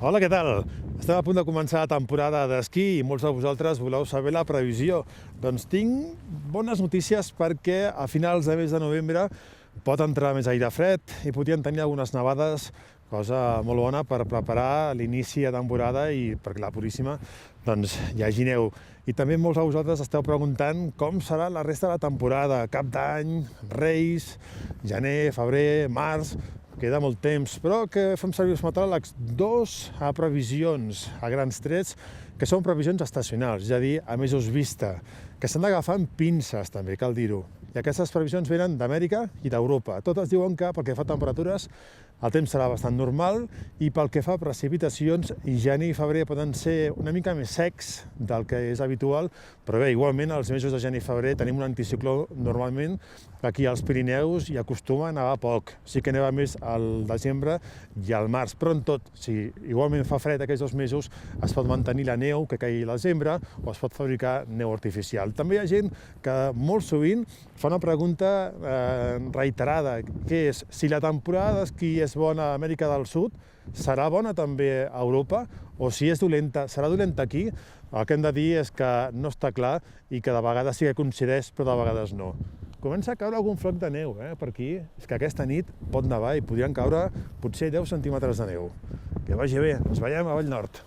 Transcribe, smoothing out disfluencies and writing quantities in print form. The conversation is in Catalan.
Hola, què tal? Estem a punt de començar la temporada d'esquí i molts de vosaltres voleu saber la previsió. Doncs tinc bones notícies perquè a finals de mes de novembre pot entrar més aire fred i podrien tenir algunes nevades, cosa molt bona per preparar l'inici de temporada i perquè la Puríssima doncs, hi hagi neu. I també molts de vosaltres esteu preguntant com serà la resta de la temporada, cap d'any, Reis, gener, febrer, març. Queda molt temps, però que fem servir els meteoròlegs dos previsions a grans trets que són previsions estacionals, és a dir, a mesos vista, que s'han d'agafar amb pinces també, cal dir-ho. I aquestes previsions venen d'Amèrica i d'Europa. Totes diuen que pel que fa a temperatures el temps serà bastant normal i pel que fa a precipitacions, gener i febrer poden ser una mica més secs del que és habitual, però bé, igualment als mesos de gener i febrer tenim un anticicló normalment aquí als Pirineus i acostuma a nevar poc. Sí que neva més al desembre i al març, però en tot, si igualment fa fred aquests 2 mesos, es pot mantenir la neu que caigui al desembre o es pot fabricar neu artificial. També hi ha gent que molt sovint fa una pregunta reiterada, que és si la temporada d'esquí és bona a Amèrica del Sud, serà bona també a Europa? O si és dolenta, serà dolenta aquí? El que hem de dir és que no està clar i que de vegades sí que coincideix, però de vegades no. Comença a caure algun floc de neu per aquí. És que aquesta nit pot nevar i podrien caure potser 10 centímetres de neu. Que vagi bé, ens veiem a Vallnord.